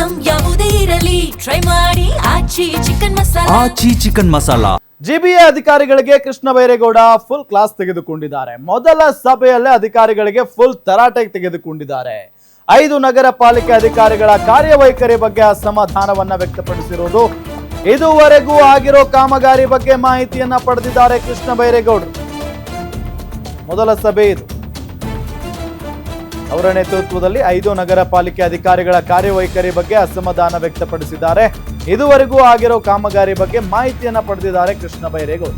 Item ಯಾವುದೇ ಇರಲಿ try ಮಾಡಿ ಆಚಿ ಚಿಕನ್ ಮಸಾಲಾ. ಜಿಬಿಎ ಅಧಿಕಾರಿಗಳಿಗೆ ಕೃಷ್ಣ ಬೈರೇಗೌಡ ಫುಲ್ ಕ್ಲಾಸ್ ತೆಗೆದುಕೊಂಡಿದ್ದಾರೆ. ಮೊದಲ ಸಭೆಯಲ್ಲೇ ಅಧಿಕಾರಿಗಳಿಗೆ ಫುಲ್ ತರಾಟೆ ತೆಗೆದುಕೊಂಡಿದ್ದಾರೆ. 5 ನಗರ ಪಾಲಿಕೆ ಅಧಿಕಾರಿಗಳ ಕಾರ್ಯವೈಖರಿ ಬಗ್ಗೆ ಅಸಮಾಧಾನವನ್ನ ವ್ಯಕ್ತಪಡಿಸಿರುವುದು. ಇದುವರೆಗೂ ಆಗಿರೋ ಕಾಮಗಾರಿ ಬಗ್ಗೆ ಮಾಹಿತಿಯನ್ನ ಪಡೆದಿದ್ದಾರೆ ಕೃಷ್ಣ ಬೈರೇಗೌಡರು. ಮೊದಲ ಸಭೆ ಇದು. ಅವರ ನೇತೃತ್ವದಲ್ಲಿ 5 ನಗರ ಪಾಲಿಕೆ ಅಧಿಕಾರಿಗಳ ಕಾರ್ಯವೈಖರಿ ಬಗ್ಗೆ ಅಸಮಾಧಾನ ವ್ಯಕ್ತಪಡಿಸಿದ್ದಾರೆ. ಇದುವರೆಗೂ ಆಗಿರೋ ಕಾಮಗಾರಿ ಬಗ್ಗೆ ಮಾಹಿತಿಯನ್ನ ಪಡೆದಿದ್ದಾರೆ ಕೃಷ್ಣ ಬೈರೇಗೌಡ.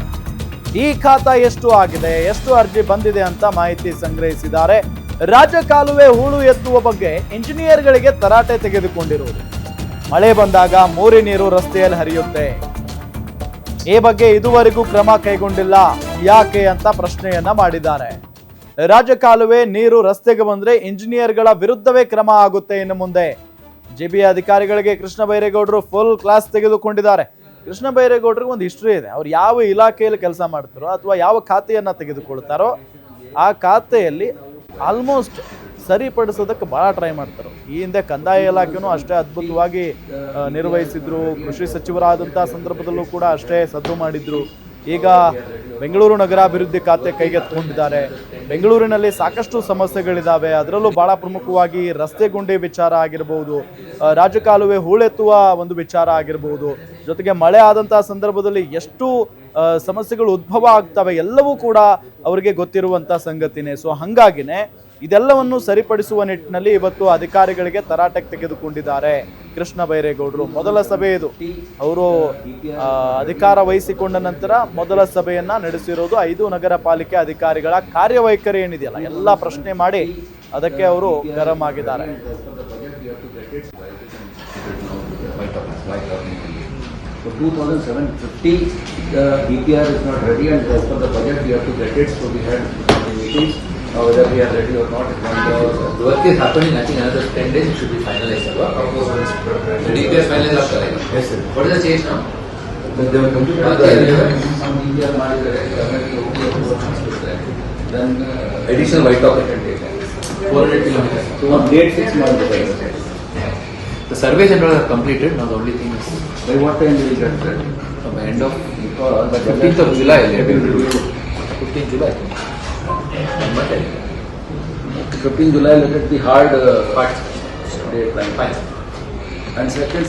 ಈ ಖಾತಾ ಎಷ್ಟು ಆಗಿದೆ, ಎಷ್ಟು ಅರ್ಜಿ ಬಂದಿದೆ ಅಂತ ಮಾಹಿತಿ ಸಂಗ್ರಹಿಸಿದ್ದಾರೆ. ರಾಜಕಾಲುವೆ ಹೂಳು ಎತ್ತುವ ಬಗ್ಗೆ ಇಂಜಿನಿಯರ್ಗಳಿಗೆ ತರಾಟೆ ತೆಗೆದುಕೊಂಡಿರುವುದು. ಮಳೆ ಬಂದಾಗ ಮೋರಿ ನೀರು ರಸ್ತೆಯಲ್ಲಿ ಹರಿಯುತ್ತೆ. ಈ ಬಗ್ಗೆ ಇದುವರೆಗೂ ಕ್ರಮ ಕೈಗೊಂಡಿಲ್ಲ, ಯಾಕೆ ಅಂತ ಪ್ರಶ್ನೆಯನ್ನ ಮಾಡಿದ್ದಾರೆ. ರಾಜಕಾಲುವೆ ನೀರು ರಸ್ತೆಗೆ ಬಂದ್ರೆ ಇಂಜಿನಿಯರ್ಗಳ ವಿರುದ್ಧವೇ ಕ್ರಮ ಆಗುತ್ತೆ ಇನ್ನು ಮುಂದೆ. ಜಿಬಿಎ ಅಧಿಕಾರಿಗಳಿಗೆ ಕೃಷ್ಣ ಬೈರೇಗೌಡರು ಫುಲ್ ಕ್ಲಾಸ್ ತೆಗೆದುಕೊಂಡಿದ್ದಾರೆ. ಕೃಷ್ಣ ಬೈರೇಗೌಡರಿಗೆ ಒಂದು ಹಿಸ್ಟ್ರಿ ಇದೆ. ಅವ್ರು ಯಾವ ಇಲಾಖೆಯಲ್ಲಿ ಕೆಲಸ ಮಾಡ್ತಾರೋ ಅಥವಾ ಯಾವ ಖಾತೆಯನ್ನ ತೆಗೆದುಕೊಳ್ತಾರೋ ಆ ಖಾತೆಯಲ್ಲಿ ಆಲ್ಮೋಸ್ಟ್ ಸರಿಪಡಿಸೋದಕ್ಕೆ ಬಹಳ ಟ್ರೈ ಮಾಡ್ತಾರೆ. ಈ ಹಿಂದೆ ಕಂದಾಯ ಇಲಾಖೆನೂ ಅಷ್ಟೇ ಅದ್ಭುತವಾಗಿ ನಿರ್ವಹಿಸಿದ್ರು. ಕೃಷಿ ಸಚಿವರಾದಂತಹ ಸಂದರ್ಭದಲ್ಲೂ ಕೂಡ ಅಷ್ಟೇ ಸದ್ದು ಮಾಡಿದ್ರು. ಈಗ ಬೆಂಗಳೂರು ನಗರಾಭಿವೃದ್ಧಿ ಖಾತೆ ಕೈಗೆತ್ತಿಕೊಂಡಿದ್ದಾರೆ. ಬೆಂಗಳೂರಿನಲ್ಲಿ ಸಾಕಷ್ಟು ಸಮಸ್ಯೆಗಳಿದ್ದಾವೆ. ಅದರಲ್ಲೂ ಬಹಳ ಪ್ರಮುಖವಾಗಿ ರಸ್ತೆ ಗುಂಡಿ ವಿಚಾರ ಆಗಿರಬಹುದು, ರಾಜಕಾಲುವೆ ಹೂಳೆತ್ತುವ ಒಂದು ವಿಚಾರ ಆಗಿರಬಹುದು, ಜೊತೆಗೆ ಮಳೆ ಆದಂತಹ ಸಂದರ್ಭದಲ್ಲಿ ಎಷ್ಟು ಸಮಸ್ಯೆಗಳು ಉದ್ಭವ ಆಗ್ತವೆ ಎಲ್ಲವೂ ಕೂಡ ಅವರಿಗೆ ಗೊತ್ತಿರುವಂಥ ಸಂಗತಿನೇ. ಸೊ ಹಾಗಾಗಿನೇ ಇದೆಲ್ಲವನ್ನು ಸರಿಪಡಿಸುವ ನಿಟ್ಟಿನಲ್ಲಿ ಇವತ್ತು ಅಧಿಕಾರಿಗಳಿಗೆ ತರಾಟೆಗೆ ತೆಗೆದುಕೊಂಡಿದ್ದಾರೆ ಕೃಷ್ಣ ಬೈರೇಗೌಡರು. ಮೊದಲ ಸಭೆ ಇದು. ಅವರು ಅಧಿಕಾರ ವಹಿಸಿಕೊಂಡ ನಂತರ ಮೊದಲ ಸಭೆಯನ್ನ ನಡೆಸಿರೋದು. 5 ನಗರ ಪಾಲಿಕೆ ಅಧಿಕಾರಿಗಳ ಕಾರ್ಯವೈಖರಿ ಏನಿದೆಯಲ್ಲ ಎಲ್ಲ ಪ್ರಶ್ನೆ ಮಾಡಿ ಅದಕ್ಕೆ ಅವರು ಗರಂ ಆಗಿದ್ದಾರೆ. For 2007-50, the DPR is not ready, and as per the budget we have to get it. So we had meetings whether we are ready or not. The work is happening. I think another 10 days it should be finalized. The DPR finalized after. Yes, sir. What is the change now? They were completed. Some DPR then Additional white top can take 400 kilometers. So on date 6 months. The surveys and all are completed. Now the only thing is By what time will we get that? from the end of 15th of July. 15th July. 15 July, look at the hard deadline. Fine. And second,